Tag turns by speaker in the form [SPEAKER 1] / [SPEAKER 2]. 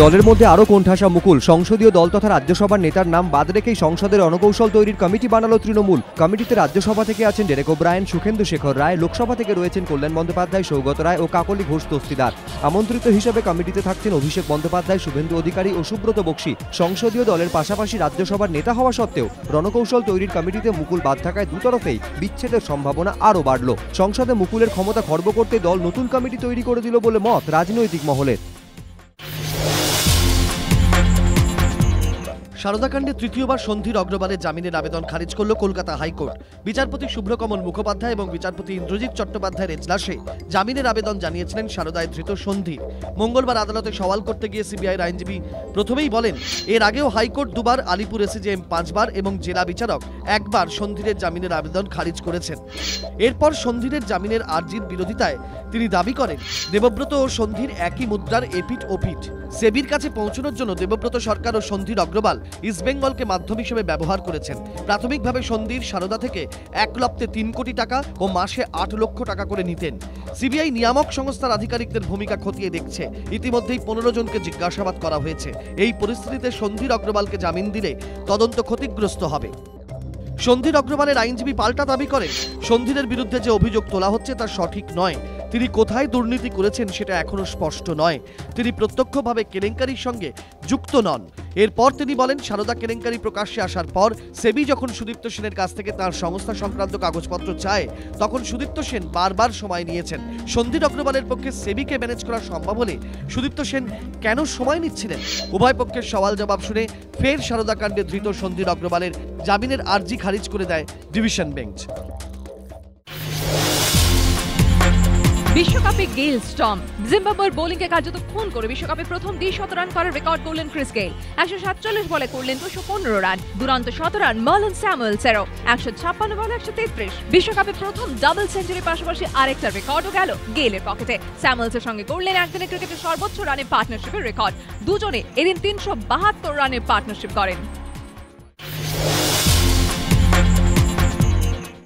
[SPEAKER 1] দলের মধ্যে আরও কোণঠাসা মুকুল। সংসদীয় দল তথা রাজ্যসভার নেতার নাম বাদ রেখেই সংসদের রণকৌশল তৈরির কমিটি বানালো তৃণমূল। কমিটিতে রাজ্যসভা থেকে আছেন ডেরেক ওব্রায়েন, সুখেন্দু শেখর রায়, লোকসভা থেকে রয়েছেন কল্যাণ বন্দ্যোপাধ্যায়, সৌগত রায় ও কাকলি ঘোষ দস্তিদার। আমন্ত্রিত হিসেবে কমিটিতে থাকছেন অভিষেক বন্দ্যোপাধ্যায়, শুভেন্দু অধিকারী ও সুব্রত বক্সী। সংসদীয় দলের পাশাপাশি রাজ্যসভার নেতা হওয়া সত্ত্বেও রণকৌশল তৈরির কমিটিতে মুকুল বাদ থাকায় দুতরফেই বিচ্ছেদের সম্ভাবনা আরও বাড়ল। সংসদে মুকুলের ক্ষমতা খর্ব করতে দল নতুন কমিটি তৈরি করে দিল বলে মত রাজনৈতিক মহলের।
[SPEAKER 2] সারদাকাণ্ডে তৃতীয়বার সন্ধীর অগ্রবালের জামিনের আবেদন খারিজ করল কলকাতা হাইকোর্ট। বিচারপতি শুভ্রকমল মুখোপাধ্যায় এবং বিচারপতি ইন্দ্রজিৎ চট্টোপাধ্যায়ের এজলাসে জামিনের আবেদন জানিয়েছিলেন সারদায় ধৃত সন্ধীর। মঙ্গলবার আদালতে সওয়াল করতে গিয়ে সিবিআইর আইনজীবী প্রথমেই বলেন, এর আগেও হাইকোর্ট দুবার, আলিপুর এসিজেএম 5 বার এবং জেলা বিচারক 1 বার সন্ধীরের জামিনের আবেদন খারিজ করেছেন। এরপর সন্ধীরের জামিনের আর্জির বিরোধিতায় তিনি দাবি করেন, দেবব্রত ও সন্ধীর একই মুদ্রার এপিঠ ওপিঠ। সেবির কাছে পৌঁছানোর জন্য দেবব্রত সরকার ও সন্ধীর অগ্রবাল ইস্টবেঙ্গলকে মাধ্যম হিসেবে ব্যবহার করেছেন। প্রাথমিকভাবে সন্ধীর সারদা থেকে 1 লপ্তে 3 কোটি টাকা ও মাসে 8 লক্ষ টাকা করে নিতেন। সিবিআই নিয়ামক সংস্থার আধিকারিকদের ভূমিকা খতিয়ে দেখছে। ইতিমধ্যেই 15 জনকে জিজ্ঞাসাবাদ করা হয়েছে। এই পরিস্থিতিতে সন্ধীর অগ্রবালকে জামিন দিলে তদন্ত ক্ষতিগ্রস্ত হবে। সন্ধীর অগ্রবালের আইনজীবী পাল্টা দাবি করেন, সন্ধীরের বিরুদ্ধে যে অভিযোগ তোলা হচ্ছে তা সঠিক নয়। তিনি কোথায় দুর্নীতি করেছেন সেটা এখনো স্পষ্ট নয়। তিনি প্রত্যক্ষভাবে কেলেঙ্কারির সঙ্গে যুক্ত নন। এরপর তিনি বলেন, সারদা কেলেঙ্কারি প্রকাশ্যে আসার পর সেবি যখন সুদীপ্ত সেনের কাছ থেকে তার সংস্থা সংক্রান্ত কাগজপত্র চায়, তখন সুদীপ্ত সেন বারবার সময় নিয়েছেন। সন্ধীর অগ্রবালের পক্ষে সেবিকে ম্যানেজ করা সম্ভব হলে সুদীপ্ত সেন কেন সময় নিচ্ছিলেন? উভয় পক্ষের সওয়াল জবাব শুনে ফের সারদা কাণ্ডে ধৃত সন্ধীর অগ্রবালের জামিনের আর্জি খারিজ করে দেয় ডিভিশন বেঞ্চ।
[SPEAKER 3] বিশ্বকাপে গেইল স্টর্ম জিম্বাবুয়ের বোলিংকে কার্যত খুন করে বিশ্বকাপে প্রথম দ্বি-শত রান করার রেকর্ড করলেন ক্রিস গেইল। 147 বলে করলেন 215 রান। দুরন্ত শতরান মার্লন স্যামুয়েলসেরও 156 বলে 133। বিশ্বকাপে প্রথম ডাবল সেঞ্চুরির পাশাপাশি আরেকটা রেকর্ডও গেল গেইলের পকেটে। স্যামুয়েলসের সঙ্গে করলেন একদিনের ক্রিকেটের সর্বোচ্চ রানের পার্টনারশিপের রেকর্ড। দুজনে এদিন 372 রানের পার্টনারশিপ করেন।